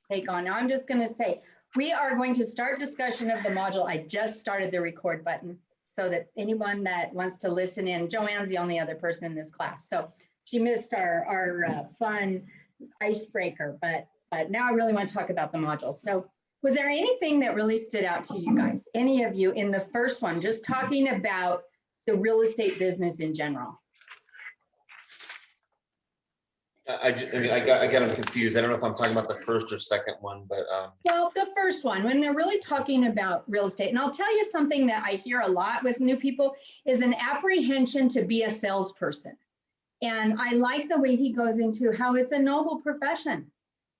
take on. Now I'm just going to say, we are going to start discussion of the module. I just started the record button so that anyone that wants to listen in, Joanne's the only other person in this class. So she missed our fun icebreaker, but now I really want to talk about the module. So was there anything that really stood out to you guys, any of you in the first one, just talking about the real estate business in general? I got them confused. I don't know if I'm talking about the first or second one, but well, the first one, when they're really talking about real estate, and I'll tell you something that I hear a lot with new people is an apprehension to be a salesperson. And I like the way he goes into how it's a noble profession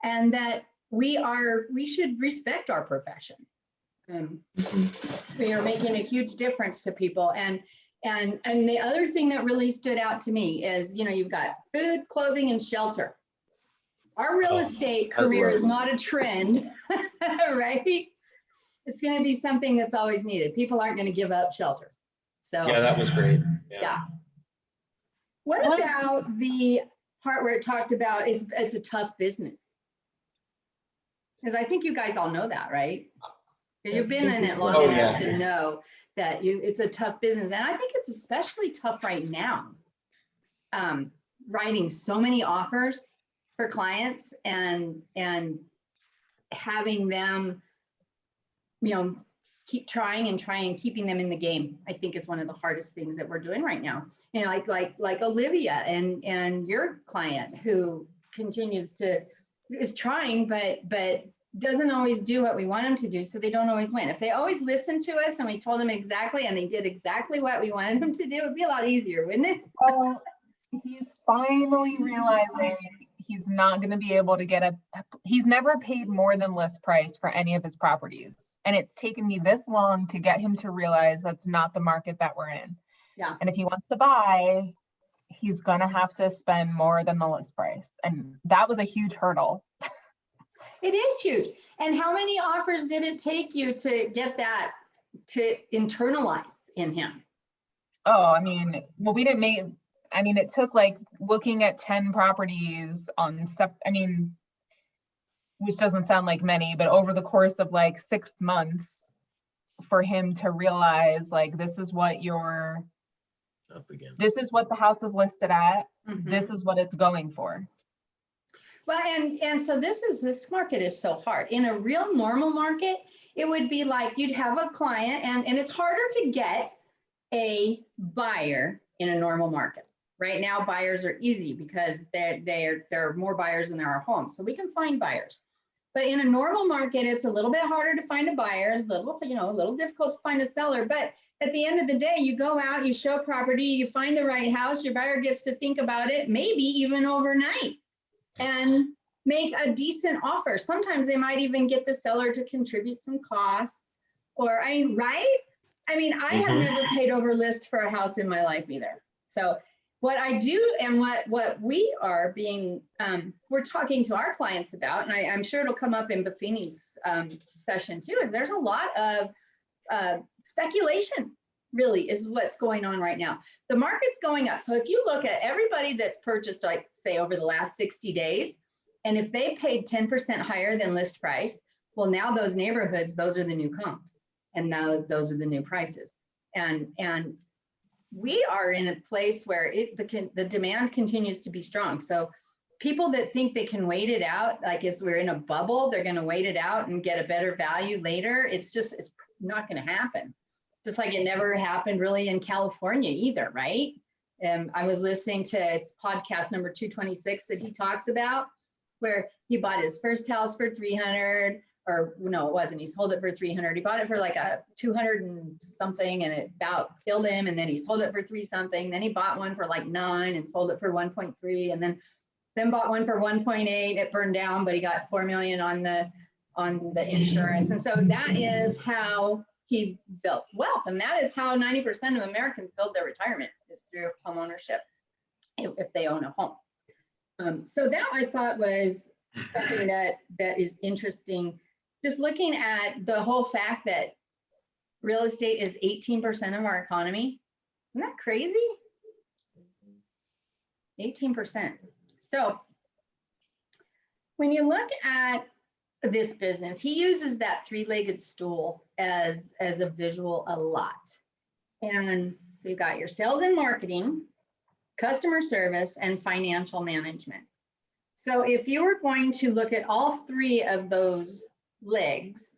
and that we should respect our profession. We are making a huge difference to people. And the other thing that really stood out to me is, you know, you've got food, clothing, and shelter. Our real estate career is not a trend, right? It's going to be something that's always needed. People aren't going to give up shelter. So yeah, that was great. Yeah. What about the part where it talked about it's a tough business? Because I think you guys all know that, right? You've been in it long enough to know that it's a tough business. And I think it's especially tough right now. Writing so many offers for clients and having them, you know, keep trying and keeping them in the game, I think is one of the hardest things that we're doing right now. You know, like Olivia and your client who is trying, but doesn't always do what we want them to do, so they don't always win. If they always listened to us and we told them exactly and they did exactly what we wanted them to do, it'd be a lot easier, wouldn't it? Well, he's finally realizing he's not going to be able to he's never paid more than list price for any of his properties. And it's taken me this long to get him to realize that's not the market that we're in. Yeah. And if he wants to buy, he's going to have to spend more than the list price. And that was a huge hurdle. It is huge. And how many offers did it take you to get that to internalize in him? Oh, I mean, well, it took like looking at 10 properties which doesn't sound like many, but over the course of like 6 months for him to realize like, this is what the house is listed at. Mm-hmm. This is what it's going for. Well, and so this market is so hard. In a real normal market, it would be like you'd have a client and it's harder to get a buyer in a normal market. Right now, buyers are easy because there are more buyers than there are homes. So we can find buyers. But in a normal market, it's a little bit harder to find a buyer, a little difficult to find a seller. But at the end of the day, you go out, you show property, you find the right house, your buyer gets to think about it, maybe even overnight, and make a decent offer. Sometimes they might even get the seller to contribute some costs, right? I mean, I have never paid over list for a house in my life either. So what I do and what we are being, we're talking to our clients about, and I'm sure it'll come up in Buffini's session too, is there's a lot of speculation really is what's going on right now. The market's going up. So if you look at everybody that's purchased, like say over the last 60 days, and if they paid 10% higher than list price, well, now those neighborhoods, those are the new comps. And now those are the new prices. And we are in a place where the demand continues to be strong. So people that think they can wait it out, like if we're in a bubble, they're going to wait it out and get a better value later. It's not going to happen. Just like it never happened really in California either, right? I was listening to its podcast number 226 that he talks about, where he bought his first house for 300, or no, it wasn't. He sold it for 300. He bought it for like a 200 and something, and it about killed him. And then he sold it for 3 something. Then he bought one for like 9 and sold it for 1.3, and then bought one for 1.8. It burned down, but he got 4 million on the insurance. And so that is how he built wealth, and that is how 90% of Americans build their retirement, is through home ownership if they own a home. So that I thought was something that is interesting. Just looking at the whole fact that real estate is 18% of our economy. Isn't that crazy? 18%. So when you look at this business. He uses that three-legged stool as a visual a lot. And so you got your sales and marketing, customer service, and financial management. So if you were going to look at all three of those legs,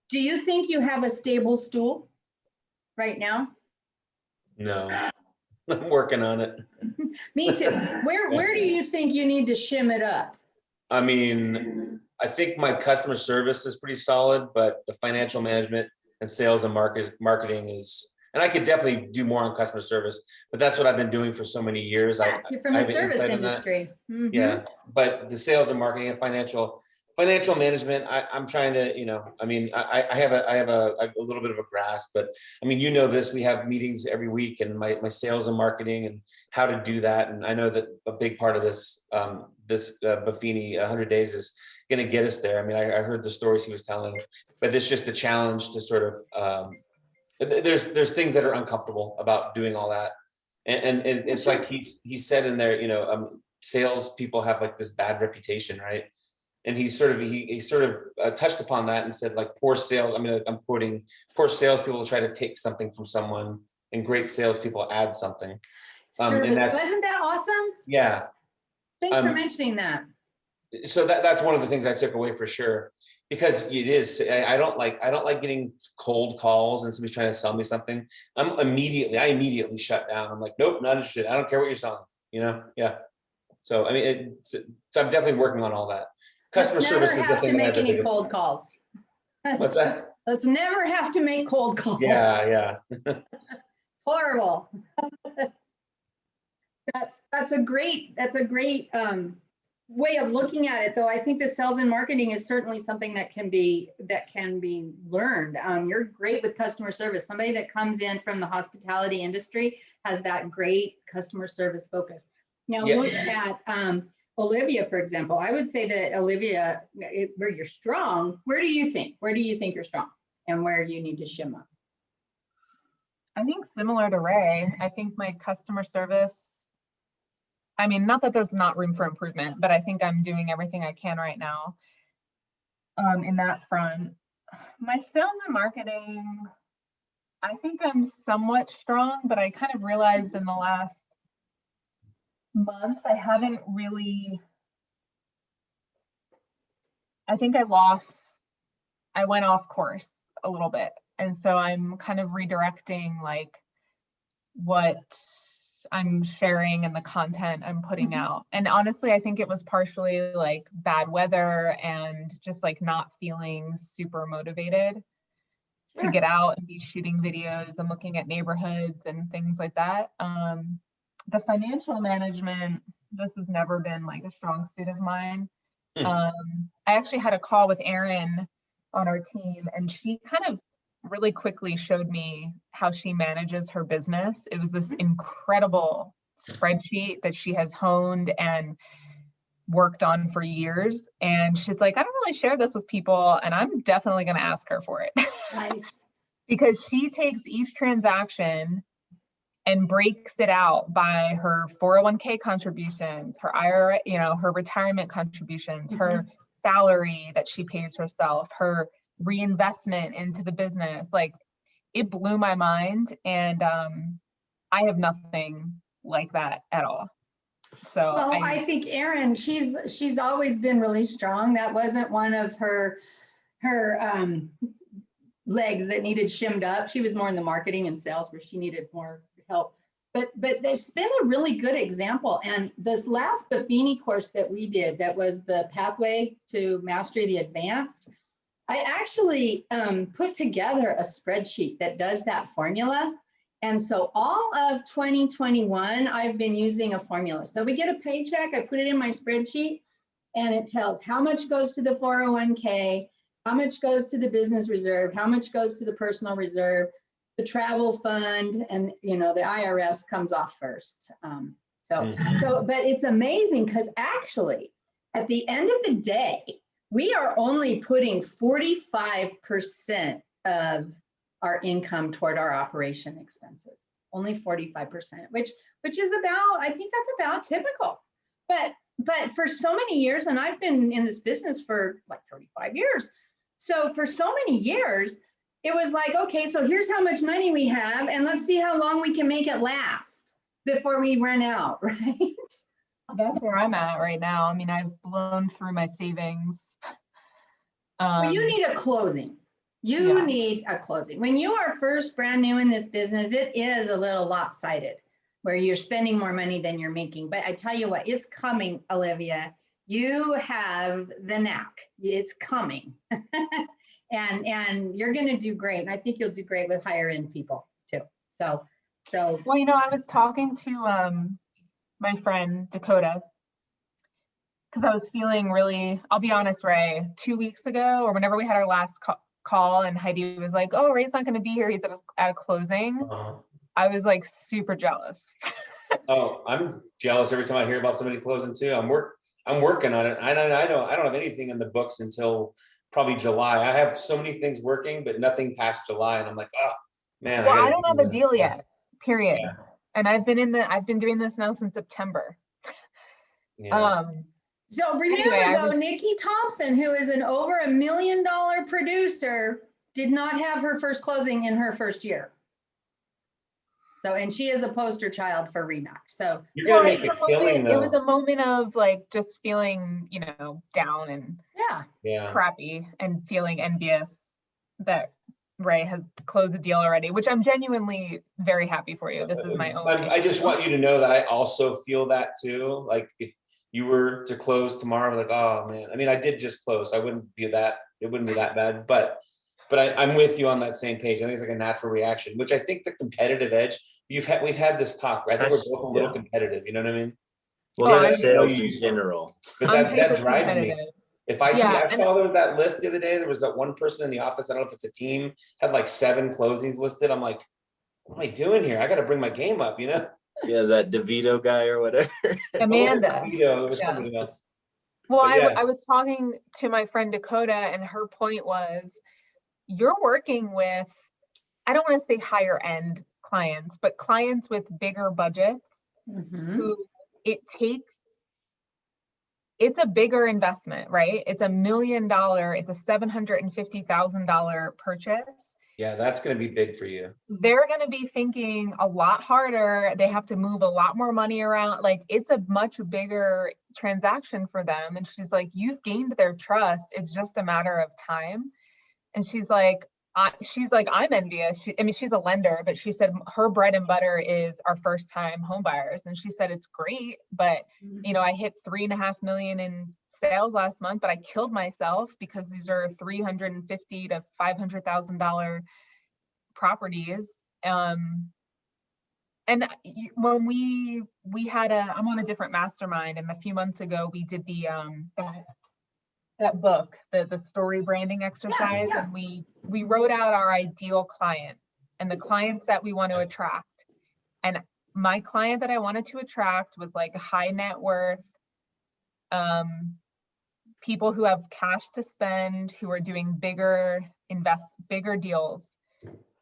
do you think you have a stable stool right now? No, I'm working on it. Me too. Where do you think you need to shim it up? I mean, I think my customer service is pretty solid, but the financial management and sales and marketing is, and I could definitely do more on customer service, but that's what I've been doing for so many years. Yeah, you're from I the have an service insight on that. industry. Mhm. Yeah, but the sales and marketing and financial management, I'm trying to, I mean, I have a little bit of a grasp, but I mean, this, we have meetings every week, and my sales and marketing and how to do that. And I know that a big part of this, Buffini 100 days is going to get us there. I mean, I heard the stories he was telling, but it's just a challenge to sort of, there's things that are uncomfortable about doing all that. And it's like he said in there, sales people have like this bad reputation, right? And he sort of touched upon that and said, like, poor sales. I mean, I'm quoting, poor salespeople try to take something from someone, and great salespeople add something. Service. And that's, Wasn't that awesome? yeah. Thanks for mentioning that. So that's one of the things I took away for sure, because it is, I don't like getting cold calls and somebody's trying to sell me something. I immediately shut down. I'm like, nope, not interested. I don't care what you're selling, Yeah. So, I mean, so I'm definitely working on all that. Customer service is the thing that I have to make cold calls. What's that? Let's never have to make cold calls. Yeah. Horrible. That's a great way of looking at it, though. I think the sales and marketing is certainly something that can be learned. You're great with customer service. Somebody that comes in from the hospitality industry has that great customer service focus. Now look at Olivia, for example. I would say that Olivia, where you're strong, where do you think you're strong, and where you need to shim up? I think similar to Ray. I think my customer service, I mean, not that there's not room for improvement, but I think I'm doing everything I can right now in that front. My sales and marketing, I think I'm somewhat strong, but I kind of realized in the last month, I haven't really, I think I went off course a little bit. And so I'm kind of redirecting like what I'm sharing and the content I'm putting out. And honestly, I think it was partially like bad weather and just like not feeling super motivated to get out and be shooting videos and looking at neighborhoods and things like that. The financial management, this has never been like a strong suit of mine. I actually had a call with Erin on our team, and she kind of really quickly showed me how she manages her business. It was this incredible spreadsheet that she has honed and worked on for years. And she's like, I don't really share this with people, and I'm definitely going to ask her for it. Nice. Because she takes each transaction and breaks it out by her 401k contributions, her IRA, her retirement contributions, her salary that she pays herself, her reinvestment into the business. Like, it blew my mind. And I have nothing like that at all. So I think Erin, she's always been really strong. That wasn't one of her legs that needed shimmed up. She was more in the marketing and sales where she needed more help. But there's been a really good example. And this last Buffini course that we did, that was the Pathway to Mastery the Advanced, I actually put together a spreadsheet that does that formula. And so all of 2021, I've been using a formula. So we get a paycheck, I put it in my spreadsheet, and it tells how much goes to the 401k, how much goes to the business reserve, how much goes to the personal reserve, the travel fund, and the IRS comes off first. But it's amazing, because actually at the end of the day, we are only putting 45% of our income toward our operation expenses, only 45%, which is about, I think that's about typical. But but for so many years, and I've been in this business for like 35 years. So for so many years, it was like, okay, so here's how much money we have, and let's see how long we can make it last before we run out, right? That's where I'm at right now. I mean, I've blown through my savings. Well, you need a closing. You need a closing. When you are first brand new in this business, it is a little lopsided where you're spending more money than you're making. But I tell you what, it's coming, Olivia. You have the knack. It's coming. and you're going to do great. And I think you'll do great with higher end people too. So well, you know, I was talking to my friend Dakota, because I was feeling really, I'll be honest, Ray, 2 weeks ago or whenever we had our last call and Heidi was like, oh, Ray's not going to be here. He's at a closing. I was like super jealous. Oh, I'm jealous every time I hear about somebody closing too. I'm working on it. I don't have anything in the books until probably July. I have so many things working, but nothing past July. And I'm like, oh man. Well, I don't have a deal yet, period. Yeah. And I've been doing this now since September. Yeah. So remember though, Nikki Thompson, who is an over $1 million producer, did not have her first closing in her first year. So, and she is a poster child for Remax. So you're gonna make a killing though. It was a moment of like just feeling, you know, down and crappy and feeling envious that Ray has closed the deal already, which I'm genuinely very happy for you. This is my own. I just want you to know that I also feel that too. Like if you were to close tomorrow, I'm like, oh man. I mean, I did just close. It wouldn't be that bad, but I'm with you on that same page. I think it's like a natural reaction, which I think the competitive edge we've had this talk, right? I think we're both a little competitive. You know what I mean? Well, that's sales in general. But that drives me. If I saw there was that list the other day, there was that one person in the office, I don't know if it's a team, had like 7 closings listed. I'm like, what am I doing here? I got to bring my game up, you know? Yeah, that DeVito guy or whatever. Amanda. DeVito, it was somebody else. Well, I was talking to my friend Dakota, and her point was, you're working with, I don't want to say higher end clients, but clients with bigger budgets who it's a bigger investment, right? It's $1 million, it's a $750,000 purchase. Yeah, that's going to be big for you. They're going to be thinking a lot harder. They have to move a lot more money around. Like it's a much bigger transaction for them. And she's like, you've gained their trust. It's just a matter of time. And she's like, I'm envious. She's a lender, but she said her bread and butter is our first time home buyers. And she said, it's great, but you know, I hit 3.5 million in sales last month, but I killed myself because these are $350,000 to $500,000 properties. And when we had I'm on a different mastermind, and a few months ago we did that book, the story branding exercise, and we wrote out our ideal client and the clients that we want to attract. And my client that I wanted to attract was like high net worth, people who have cash to spend, who are doing bigger deals.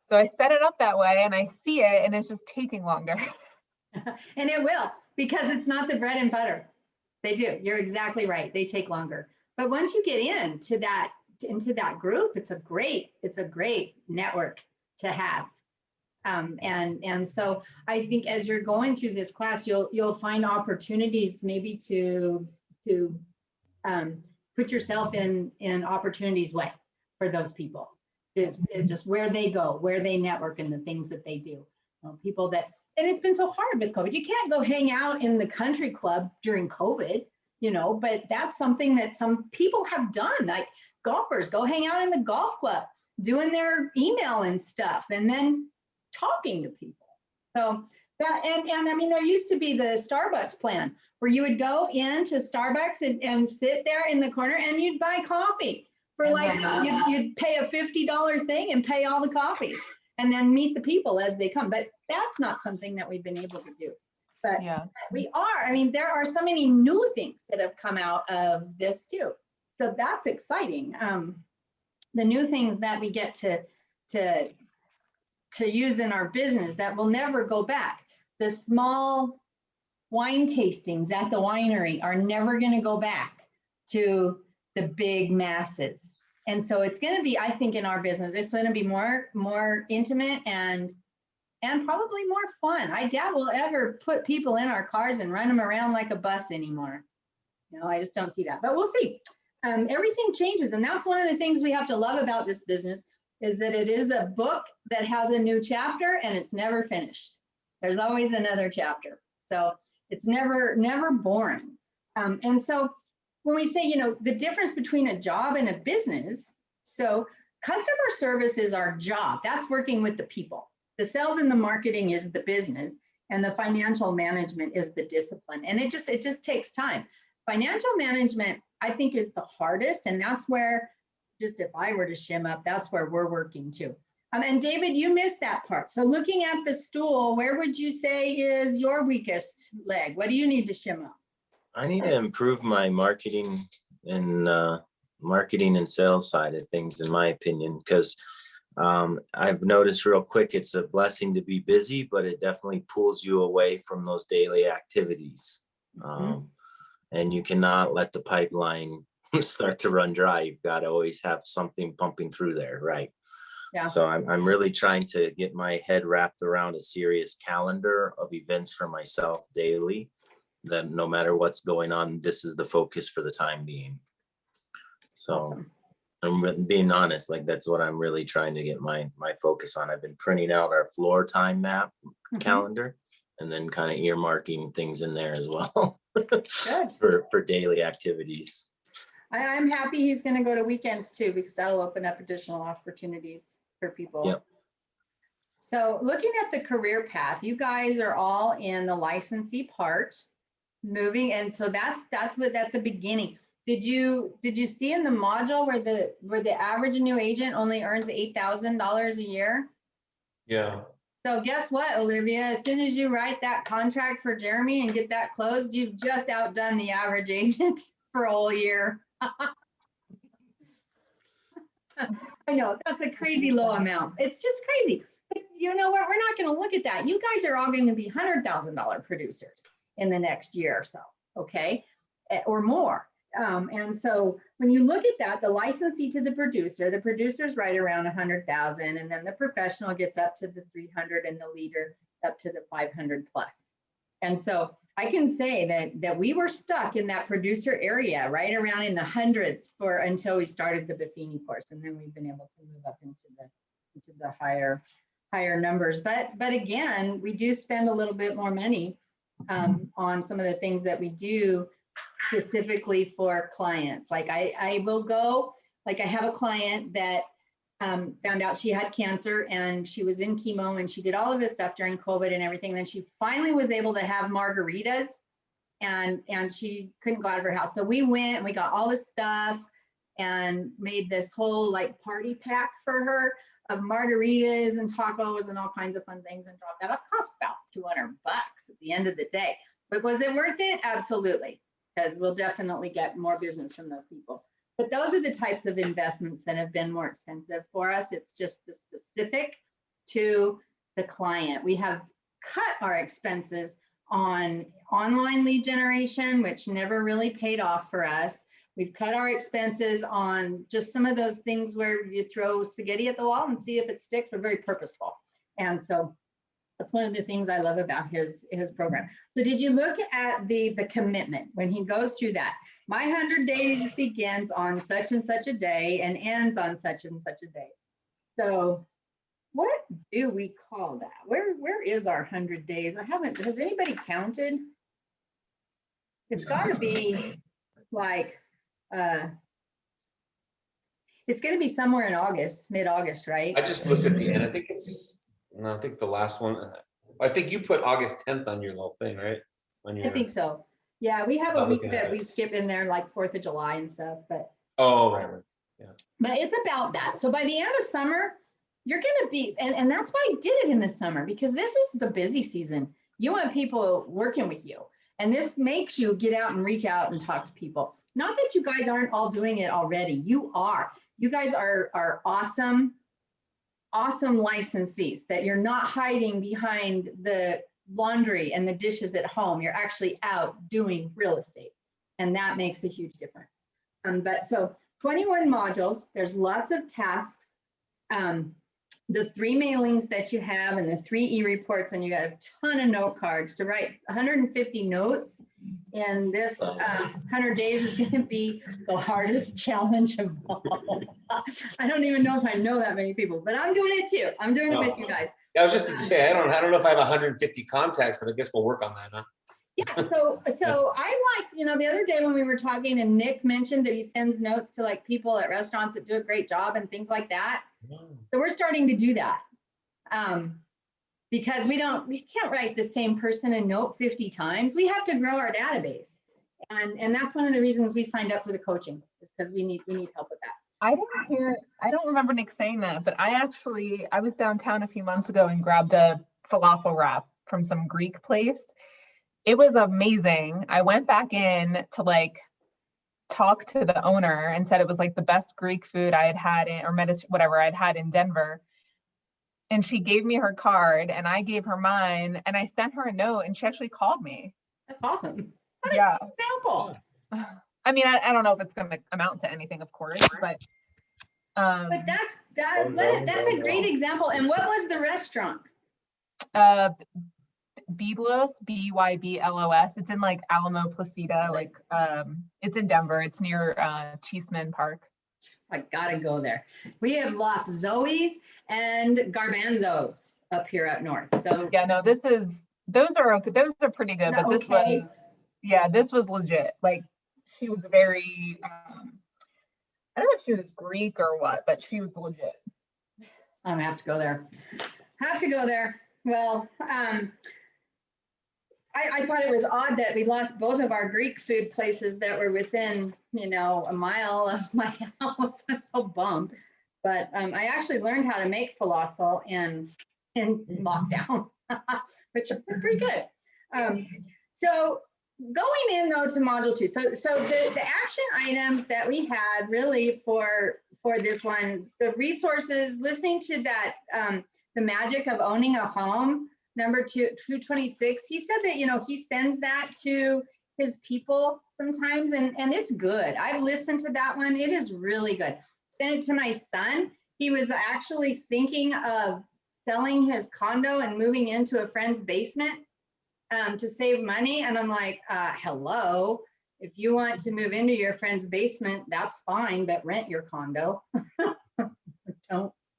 So I set it up that way, and I see it, and it's just taking longer. And it will, because it's not the bread and butter. They do. You're exactly right. They take longer. But once you get into that group, it's a great network to have. And so I think as you're going through this class, you'll find opportunities maybe to put yourself in opportunities way for those people. It's just where they go, where they network, and the things that they do. People that, and it's been so hard with COVID. You can't go hang out in the country club during COVID. You know, but that's something that some people have done, like golfers go hang out in the golf club, doing their email and stuff, and then talking to people. So that, and I mean, there used to be the Starbucks plan where you would go into Starbucks and sit there in the corner and you'd buy coffee for like, you'd pay a $50 thing and pay all the coffees and then meet the people as they come. But that's not something that we've been able to do. But we are, I mean, there are so many new things that have come out of this too. So that's exciting. The new things that we get to use in our business that will never go back. The small wine tastings at the winery are never going to go back to the big masses. And so it's going to be, I think in our business, it's going to be more intimate and probably more fun. I doubt we'll ever put people in our cars and run them around like a bus anymore. You know, I just don't see that, but we'll see. Everything changes. And that's one of the things we have to love about this business is that it is a book that has a new chapter and it's never finished. There's always another chapter. So it's never boring. And so when we say, you know, the difference between a job and a business, so customer service is our job. That's working with the people. The sales and the marketing is the business, and the financial management is the discipline. And it just takes time. Financial management, I think, is the hardest, and that's where, just if I were to shim up, that's where we're working too. And David, you missed that part. So looking at the stool, where would you say is your weakest leg? What do you need to shim up? I need to improve my marketing and sales side of things, in my opinion, because I've noticed real quick, it's a blessing to be busy, but it definitely pulls you away from those daily activities. And you cannot let the pipeline start to run dry. You've got to always have something pumping through there, right? Yeah. So I'm really trying to get my head wrapped around a serious calendar of events for myself daily, that no matter what's going on, this is the focus for the time being. So Awesome. I'm being honest, like that's what I'm really trying to get my focus on. I've been printing out our floor time map calendar and then kind of earmarking things in there as well. Good. for daily activities. I'm happy he's going to go to weekends too, because that'll open up additional opportunities for people. Yep. So looking at the career path, you guys are all in the licensee part, moving, and so that's what at the beginning. Did you see in the module where the average new agent only earns $8,000 a year? Yeah. So guess what, Olivia? As soon as you write that contract for Jeremy and get that closed, you've just outdone the average agent for a whole year. I know, that's a crazy low amount. It's just crazy. But you know what? We're not going to look at that. You guys are all going to be $100,000 producers in the next year or so, okay? Or more. And so when you look at that, the licensee to the producer's right around 100,000, and then the professional gets up to the 300 and the leader up to the 500 plus. And so I can say that we were stuck in that producer area right around in the hundreds until we started the Buffini course, and then we've been able to move up into the higher numbers. But again, we do spend a little bit more money on some of the things that we do specifically for clients. Like I will go, like I have a client that found out she had cancer and she was in chemo and she did all of this stuff during COVID and everything. And then she finally was able to have margaritas and she couldn't go out of her house. So we went and we got all this stuff and made this whole like party pack for her of margaritas and tacos and all kinds of fun things and dropped that off. Cost about $200 at the end of the day. But was it worth it? Absolutely. Because we'll definitely get more business from those people. But those are the types of investments that have been more expensive for us. It's just the specific to the client. We have cut our expenses on online lead generation, which never really paid off for us. We've cut our expenses on just some of those things where you throw spaghetti at the wall and see if it sticks. We're very purposeful. And so that's one of the things I love about his program. So did you look at the commitment when he goes through that? My 100 days begins on such and such a day and ends on such and such a day. So what do we call that? Where is our 100 days? Has anybody counted? It's got to be like, it's going to be somewhere in August, mid-August, right? I just looked at the end. I think the last one, I think you put August 10th on your little thing, right? I think so. Yeah, we have a I'm week looking that at we it. skip in there, like 4th of July and stuff, but Oh, right. it's about that. So by the end of summer, you're going to be, and that's why I did it in the summer, because this is the busy season. You want people working with you, and this makes you get out and reach out and talk to people. Not that you guys aren't all doing it already. You are. You guys are awesome licensees, that you're not hiding behind the laundry and the dishes at home. You're actually out doing real estate. And that makes a huge difference. But so 21 modules, there's lots of tasks. The 3 mailings that you have and the 3 e-reports, and you got a ton of note cards to write 150 notes in this 100 days is going to be the hardest challenge of all. I don't even know if I know that many people, but I'm doing it too. I'm doing it with you guys. I was just to say, I don't know if I have 150 contacts, but I guess we'll work on that, huh? Yeah, so I liked, the other day when we were talking and Nick mentioned that he sends notes to like people at restaurants that do a great job and things like that. So we're starting to do that. Because we can't write the same person a note 50 times. We have to grow our database. And that's one of the reasons we signed up for the coaching, is because we need help with that. I don't remember Nick saying that, but I was downtown a few months ago and grabbed a falafel wrap from some Greek place. It was amazing. I went back in to like talk to the owner and said it was like the best Greek food I had in, or whatever I'd had in Denver. And she gave me her card and I gave her mine and I sent her a note and she actually called me. That's awesome. What Yeah. an example. I mean, I don't know if it's going to amount to anything, of course, but that's a great example. And what was the restaurant? Byblos, Byblos. It's in like Alamo Placida, like it's in Denver. It's near Cheeseman Park. I gotta go there. We have lost Zoe's and Garbanzos up here up north. So yeah, no, those are pretty good, but this was legit. Like she was very I don't know if she was Greek or what, but she was legit. I'm gonna have to go there. Well, I thought it was odd that we lost both of our Greek food places that were within, a mile of my house. I'm so bummed. But I actually learned how to make falafel in lockdown, which was pretty good. So going in though to module 2. So the action items that we had really for this one, the resources, listening to that, the magic of owning a home, number 226, he said that, he sends that to his people sometimes, and it's good. I've listened to that one. It is really good. Sent it to my son. He was actually thinking of selling his condo and moving into a friend's basement to save money. And I'm like, hello, if you want to move into your friend's basement, that's fine, but rent your condo.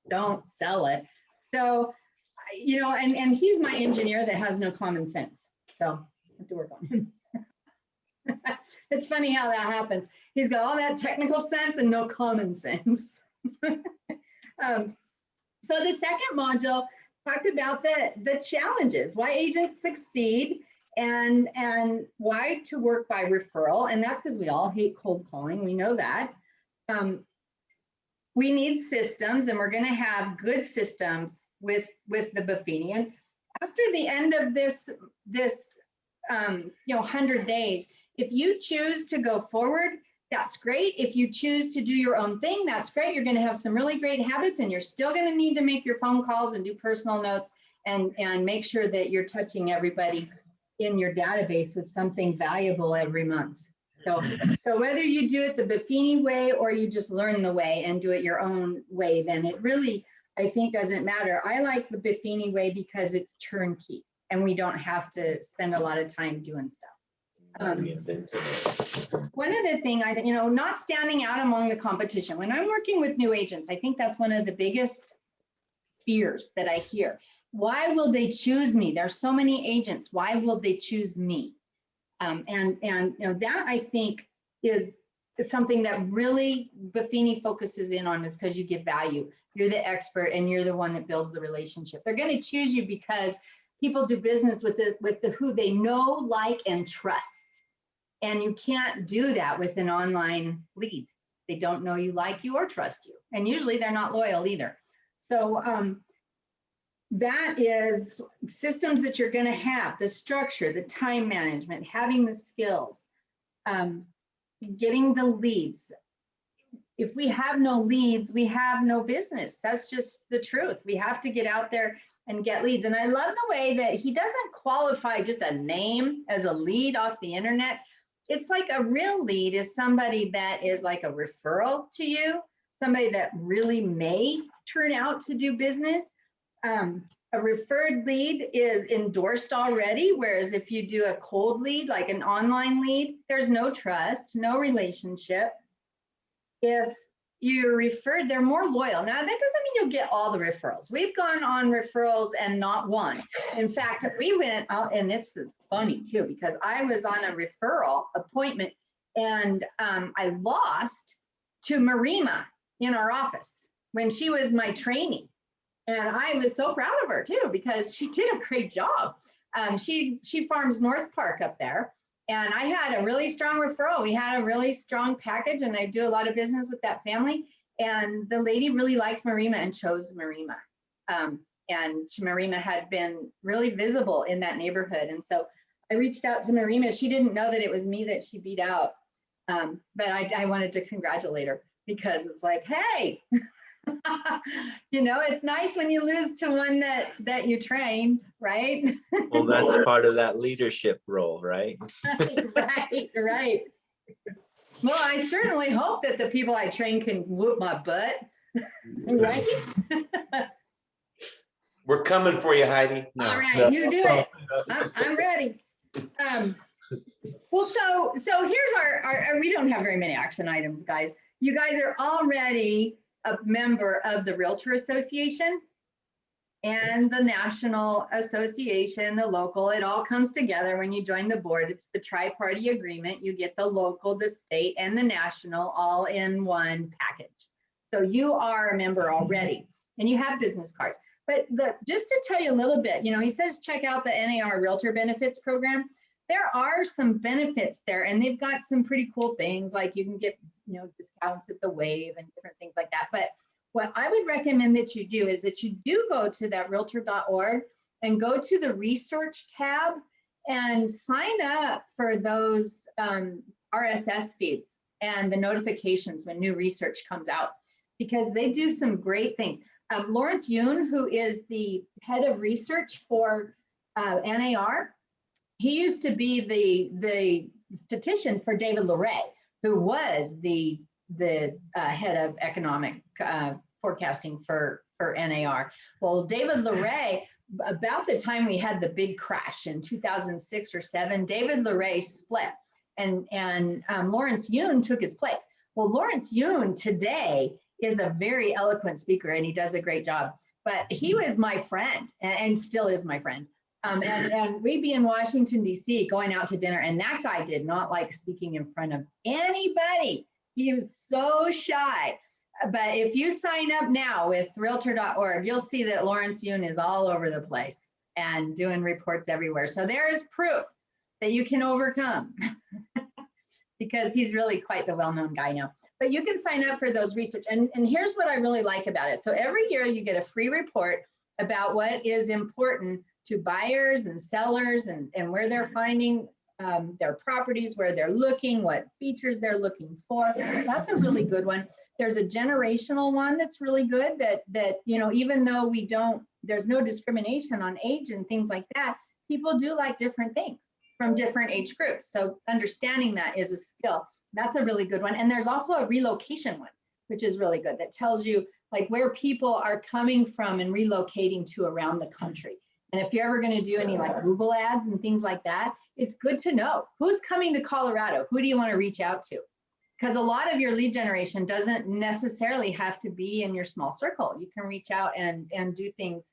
Don't sell it. So, and he's my engineer that has no common sense. So I have to work on him. It's funny how that happens. He's got all that technical sense and no common sense. So the second module talked about the challenges, why agents succeed, and why to work by referral. And that's because we all hate cold calling. We know that. We need systems, and we're going to have good systems with the Buffini. And after the end of this 100 days, if you choose to go forward, that's great. If you choose to do your own thing, that's great. You're going to have some really great habits, and you're still going to need to make your phone calls and do personal notes and make sure that you're touching everybody in your database with something valuable every month. So whether you do it the Buffini way or you just learn the way and do it your own way, then it really, I think, doesn't matter. I like the Buffini way because it's turnkey and we don't have to spend a lot of time doing stuff. One other thing, I think, not standing out among the competition. When I'm working with new agents, I think that's one of the biggest fears that I hear. Why will they choose me? There's so many agents. Why will they choose me? And that I think is something that really Buffini focuses in on, is because you give value. You're the expert and you're the one that builds the relationship. They're going to choose you because people do business with the who they know, like, and trust. And you can't do that with an online lead. They don't know you, like you, or trust you. And usually they're not loyal either. So that is systems that you're going to have, the structure, the time management, having the skills, getting the leads. If we have no leads, we have no business. That's just the truth. We have to get out there and get leads. And I love the way that he doesn't qualify just a name as a lead off the internet. It's like a real lead is somebody that is like a referral to you, somebody that really may turn out to do business. A referred lead is endorsed already, whereas if you do a cold lead, like an online lead, there's no trust, no relationship. If you're referred, they're more loyal. Now, that doesn't mean you'll get all the referrals. We've gone on referrals and not one. In fact, we went out, and it's funny too, because I was on a referral appointment and I lost to Marima in our office when she was my trainee. And I was so proud of her too, because she did a great job. She farms North Park up there. And I had a really strong referral. We had a really strong package, and I do a lot of business with that family. And the lady really liked Marima and chose Marima. And Marima had been really visible in that neighborhood. And so I reached out to Marima. She didn't know that it was me that she beat out. But I wanted to congratulate her, because it was like, hey, you know, it's nice when you lose to one that you trained, right? Well, that's part of that leadership role, right? Right. Well, I certainly hope that the people I train can whoop my butt, right? We're coming for you, Heidi. No. All right, you do it. I'm ready. Well, so here's our, we don't have very many action items, guys. You guys are already a member of the Realtor Association and the National Association, the local. It all comes together when you join the board. It's the tri-party agreement. You get the local, the state, and the national all in one package. So you are a member already, and you have business cards. But just to tell you a little bit, you know, he says check out the NAR Realtor Benefits Program. There are some benefits there, and they've got some pretty cool things, like you can get, you know, discounts at the Wave and different things like that. But what I would recommend that you do is that you do go to that realtor.org and go to the research tab and sign up for those RSS feeds and the notifications when new research comes out, because they do some great things. Lawrence Yoon, who is the head of research for NAR, he used to be the statistician for David Luray, who was the head of economic forecasting for NAR. Well, David Luray, about the time we had the big crash in 2006 or 7, David Luray split, and Lawrence Yoon took his place. Well, Lawrence Yoon today is a very eloquent speaker, and he does a great job. But he was my friend, and still is my friend. And we'd be in Washington, D.C. going out to dinner, and that guy did not like speaking in front of anybody. He was so shy. But if you sign up now with realtor.org, you'll see that Lawrence Yoon is all over the place and doing reports everywhere. So there is proof that you can overcome because he's really quite the well-known guy now. But you can sign up for those research. And here's what I really like about it. So every year you get a free report about what is important to buyers and sellers and where they're finding their properties, where they're looking, what features they're looking for. That's a really good one. There's a generational one that's really good that you know, even though there's no discrimination on age and things like that, people do like different things from different age groups. So understanding that is a skill. That's a really good one. And there's also a relocation one, which is really good, that tells you like where people are coming from and relocating to around the country. And if you're ever going to do any like Google ads and things like that, it's good to know who's coming to Colorado. Who do you want to reach out to? Because a lot of your lead generation doesn't necessarily have to be in your small circle. You can reach out and do things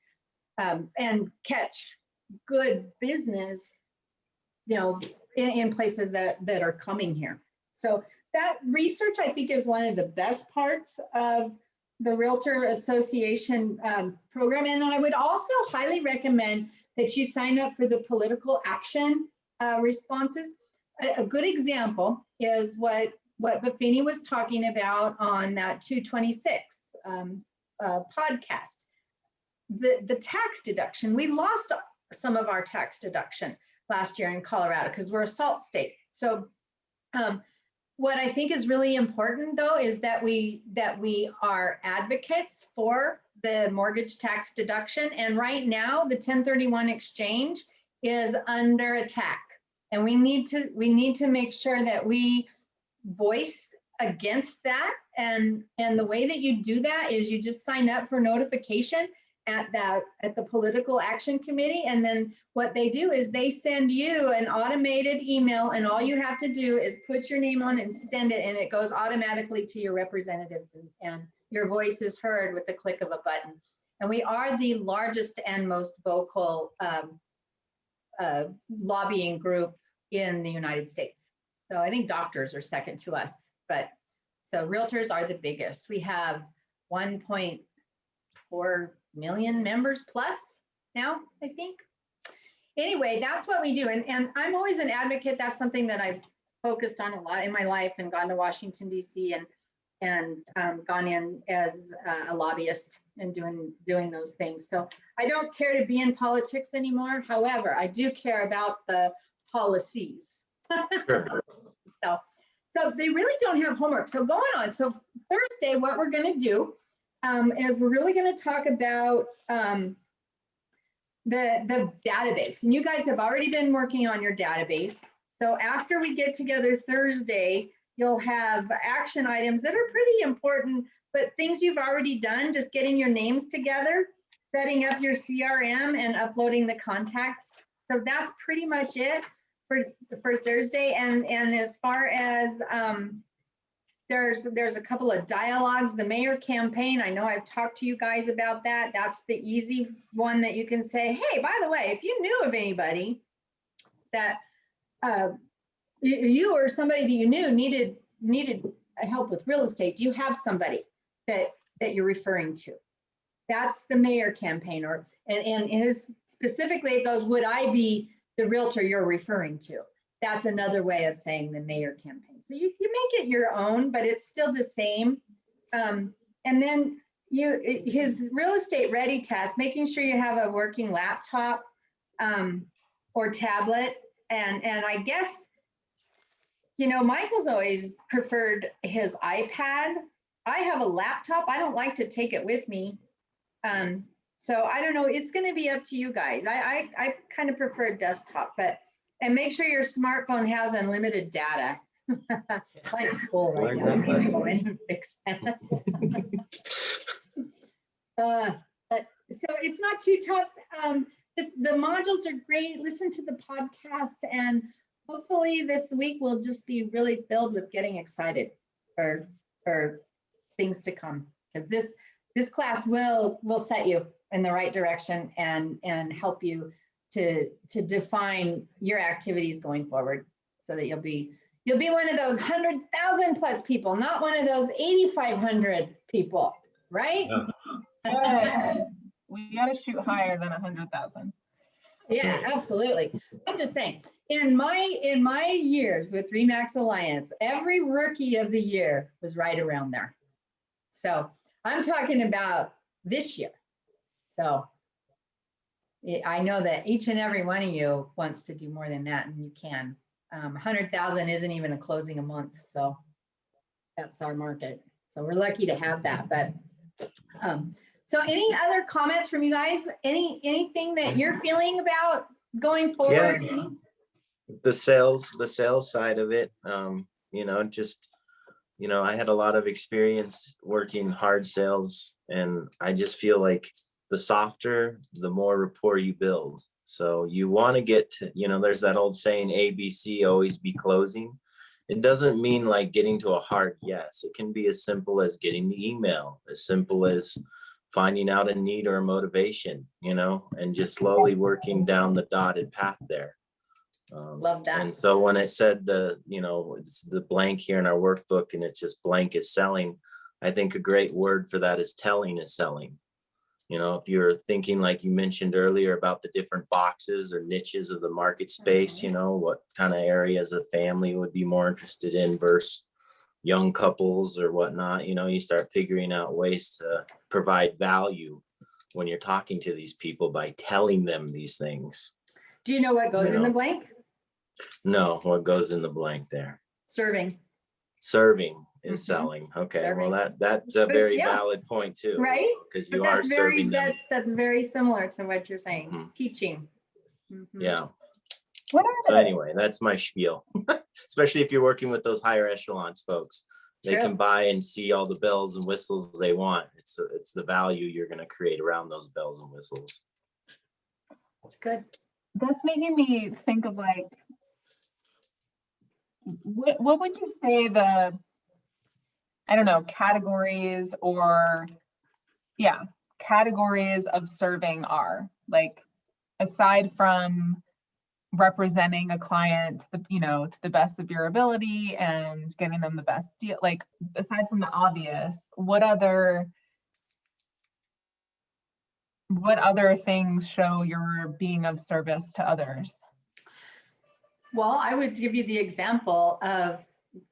and catch good business, you know, in places that are coming here. So that research, I think, is one of the best parts of the Realtor Association program. And I would also highly recommend that you sign up for the political action responses. A good example is what Buffini was talking about on that 226 podcast. The tax deduction, we lost some of our tax deduction last year in Colorado because we're a SALT state. So what I think is really important, though, is that we are advocates for the mortgage tax deduction. And right now, the 1031 exchange is under attack. And we need to make sure that we voice against that. And the way that you do that is you just sign up for notification at the political action committee. And then what they do is they send you an automated email, and all you have to do is put your name on and send it, and it goes automatically to your representatives, and your voice is heard with the click of a button. And we are the largest and most vocal lobbying group in the United States. So I think doctors are second to us, but so realtors are the biggest. We have 1.4 million members plus now, I think. Anyway, that's what we do. And I'm always an advocate. That's something that I've focused on a lot in my life, and gone to Washington, D.C. and gone in as a lobbyist and doing those things. So I don't care to be in politics anymore. However, I do care about the policies. Sure. So they really don't have homework. So going on. So Thursday, what we're going to do is we're really going to talk about the database. And you guys have already been working on your database. So after we get together Thursday, you'll have action items that are pretty important, but things you've already done, just getting your names together, setting up your CRM, and uploading the contacts. So that's pretty much it for Thursday. And as far as there's a couple of dialogues, the mayor campaign, I know I've talked to you guys about that. That's the easy one that you can say, hey, by the way, if you knew of anybody that you or somebody that you knew needed help with real estate, do you have somebody that you're referring to? That's the mayor campaign. And his specifically, it goes, would I be the realtor you're referring to? That's another way of saying the mayor campaign. So you make it your own, but it's still the same. And then his real estate ready test, making sure you have a working laptop or tablet. And I guess, Michael's always preferred his iPad. I have a laptop. I don't like to take it with me. So I don't know. It's going to be up to you guys. I kind of prefer desktop, and make sure your smartphone has unlimited data. Mine's full right now. I need to go in and fix that. So it's not too tough. The modules are great. Listen to the podcasts, and hopefully this week will just be really filled with getting excited for things to come, because this class will set you in the right direction and help you to define your activities going forward, so that you'll be one of those 100,000 plus people, not one of those 8,500 people, right? Yeah. We got to shoot higher than 100,000. Yeah, absolutely. I'm just saying, in my years with Remax Alliance, every rookie of the year was right around there. So I'm talking about this year. So I know that each and every one of you wants to do more than that, and you can. 100,000 isn't even a closing a month, so that's our market. So we're lucky to have that. But so any other comments from you guys? Anything that you're feeling about going forward? Yeah. The sales side of it, I had a lot of experience working hard sales, and I just feel like the softer, the more rapport you build. So you want to get to, there's that old saying, ABC, always be closing. It doesn't mean like getting to a hard yes. It can be as simple as getting the email, as simple as finding out a need or a motivation, and just slowly working down the dotted path there. Love that. And so when it said it's the blank here in our workbook, and it's just blank is selling, I think a great word for that is telling is selling. If you're thinking, like you mentioned earlier, about the different boxes or niches of the market space, what kind of areas a family would be more interested in versus young couples or whatnot, you start figuring out ways to provide value when you're talking to these people by telling them these things. Do you know what goes in the blank? No, what goes in the blank there? Serving. is Mhm. selling. Okay, well, Serving. that's a But very yeah, valid point too. right? Because But you are serving them. that's very similar to what you're saying, Mhm. teaching. Mhm. Yeah. What So are the, anyway, that's my spiel. Especially if you're working with those higher echelons folks. They True. can buy and see all the bells and whistles they want. It's the value you're going to create around those bells and whistles. It's good. that's making me think of like, what would you say the, I don't know, categories or, yeah, categories of serving are? Like, aside from representing a client, to the best of your ability and getting them the best deal, like, aside from the obvious, what other things show you're being of service to others? Well, I would give you the example of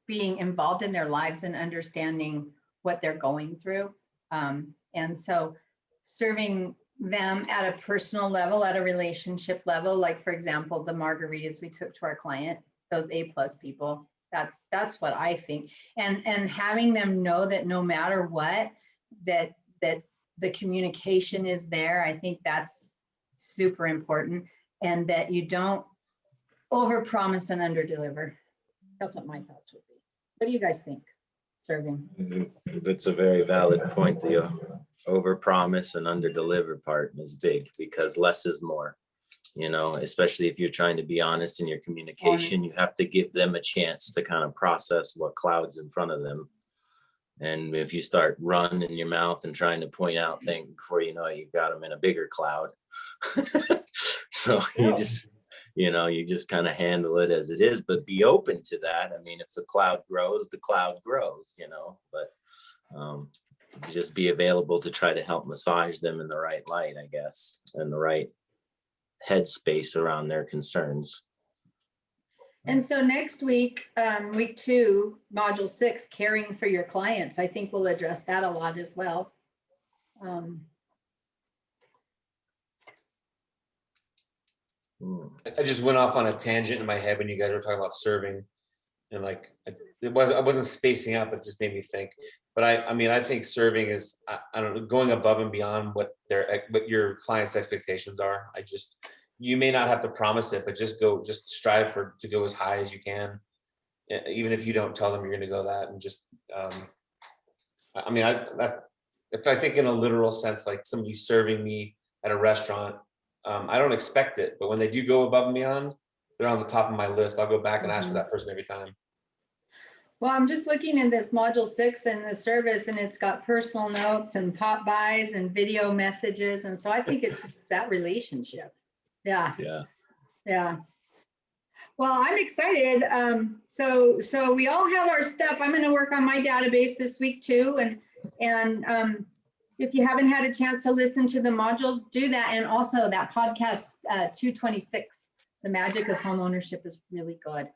being involved in their lives and understanding what they're going through. And so serving them at a personal level, at a relationship level, like for example, the margaritas we took to our client, those A+ people, that's what I think. And having them know that no matter what, that the communication is there. I think that's super important, and that you don't overpromise and underdeliver. That's what my thoughts would be. What do you guys think? Serving. That's a very valid point. The overpromise and underdeliver part is big because less is more. Especially if you're trying to be honest in your communication, you have to give them a chance to kind of process what clouds in front of them. And if you start running your mouth and trying to point out things before you know it, you've got them in a bigger cloud. So you just kind of handle it as it is, but be open to that. I mean, if the cloud grows, but just be available to try to help massage them in the right light, I guess, and the right headspace around their concerns. And so next week, week 2, module 6, caring for your clients, I think we'll address that a lot as well. I just went off on a tangent in my head when you guys were talking about serving, and like I wasn't spacing out, but it just made me think. But I mean, I think serving is I don't know, going above and beyond what your clients' expectations are. You may not have to promise it, but just strive to go as high as you can, even if you don't tell them you're going to go that. And just I mean, if I think in a literal sense, like somebody serving me at a restaurant, I don't expect it, but when they do go above and beyond, they're on the top of my list. I'll go back and ask for that person every time. Well, I'm just looking in this module 6 and the service, and it's got personal notes and pop bys and video messages. And so I think it's just that relationship. Yeah. Well, I'm excited. So we all have our stuff. I'm going to work on my database this week too. And if you haven't had a chance to listen to the modules, do that. And also that podcast 226, The Magic of Home Ownership, is really good.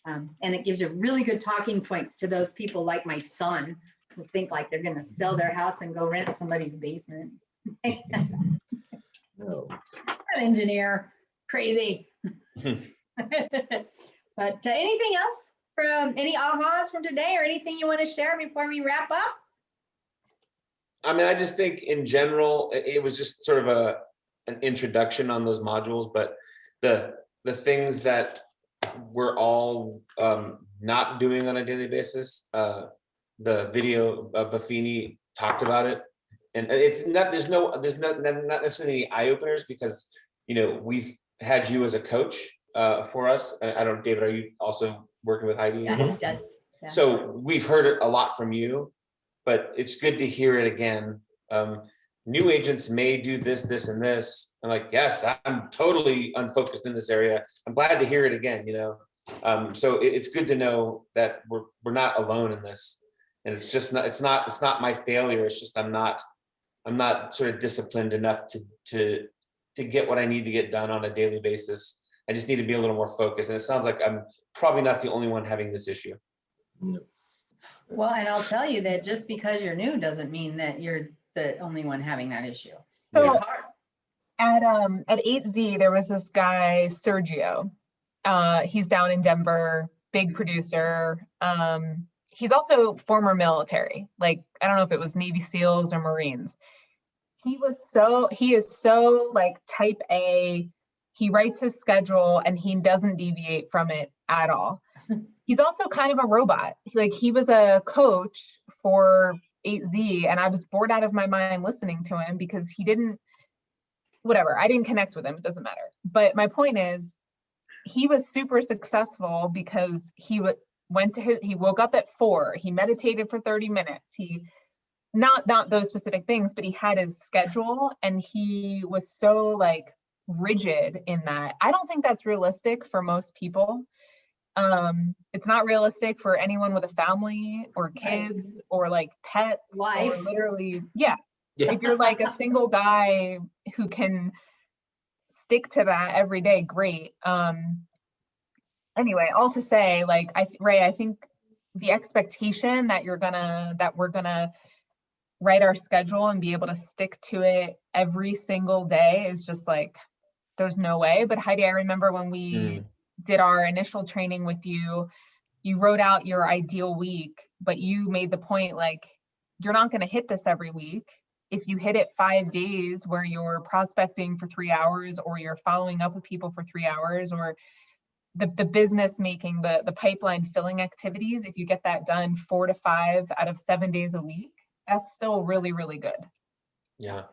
And it gives you really good talking points to those people like my son who think like they're going to sell their house and go rent somebody's basement. No. An engineer, crazy. But anything else from any ahas from today, or anything you want to share before we wrap up? I mean, I just think in general, it was just sort of an introduction on those modules, but the things that we're all not doing on a daily basis, the video Buffini talked about it, and it's not, there's not necessarily eye openers, because we've had you as a coach for us. I don't, David, are you also working with Heidi? Yeah, he does. Yeah. So we've heard it a lot from you, but it's good to hear it again. New agents may do this, and this. I'm like, yes, I'm totally unfocused in this area. I'm glad to hear it again, So it's good to know that we're not alone in this. And it's just not, it's not my failure. It's just I'm not sort of disciplined enough to get what I need to get done on a daily basis. I just need to be a little more focused. And it sounds like I'm probably not the only one having this issue. No. Well, and I'll tell you that just because you're new doesn't mean that you're the only one having that issue. So it's hard. At 8Z, there was this guy, Sergio. He's down in Denver, big producer. he's also former military. Like, I don't know if it was Navy SEALs or Marines. He is so like type A. He writes his schedule and he doesn't deviate from it at all. He's also kind of a robot. Like, he was a coach for 8Z and I was bored out of my mind listening to him because he didn't, whatever, I didn't connect with him. It doesn't matter. But my point is, he was super successful because he woke up at 4, he meditated for 30 minutes. He, not those specific things, but he had his schedule and he was so like rigid in that. I don't think that's realistic for most people. It's not realistic for anyone with a family or kids or like pets Life. or literally, yeah. Yeah. If you're like a single guy who can stick to that every day, great. Anyway, all to say, like, Ray, I think the expectation that we're gonna write our schedule and be able to stick to it every single day is just like, there's no way. But Heidi, I remember when we did our initial training with you, you wrote out your ideal week, but you made the point, like, you're not going to hit this every week. If you hit it 5 days where you're prospecting for 3 hours or you're following up with people for 3 hours, or the business making, the pipeline filling activities, if you get that done 4 to 5 out of 7 days a week, that's still really, really good. Yeah.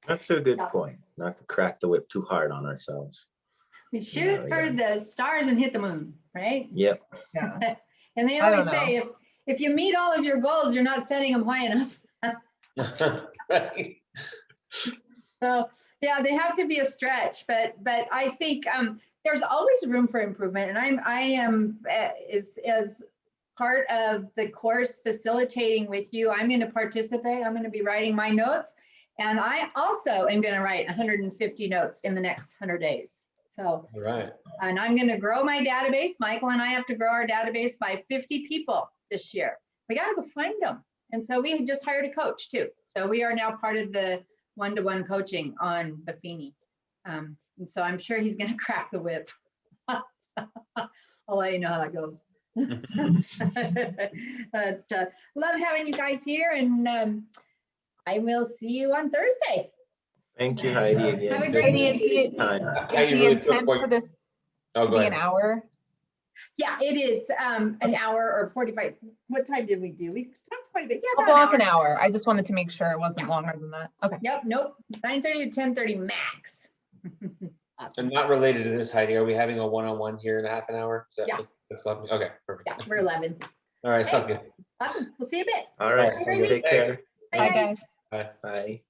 That's a good point. Not to crack the whip too hard on ourselves. We shoot for the stars and hit the moon, right? Yep. Yeah. And they I always don't say, if you meet all of your goals, you're not setting them high enough. Right. So yeah, they have to be a stretch, but I think there's always room for improvement. And I am as part of the course facilitating with you, I'm going to participate. I'm going to be writing my notes, and I also am going to write 150 notes in the next 100 days. So, All right. and I'm going to grow my database. Michael and I have to grow our database by 50 people this year. We got to go find them. And so we just hired a coach too. So we are now part of the one-to-one coaching on Buffini. And so I'm sure he's going to crack the whip. I'll let you know how that goes. But love having you guys here, and I will see you on Thursday. Thank you, Heidi, again. Have a great Heidi, day. is the intent for this to be an hour? Yeah, it is an hour or 45. What time did we do? We talked quite a bit. Yeah, I'll about block an hour. I just wanted to make sure it wasn't longer than that. Okay. Yep, nope. 9:30 to 10:30 max. And not related to this, Heidi, are we having a one-on-one here in half an hour? Is that Yeah. That's lovely. Okay, perfect. Yeah, we're 11. All right, sounds good. Awesome. We'll see you in a bit. All right. Have a great Take week. care. Bye, guys. Bye. Bye.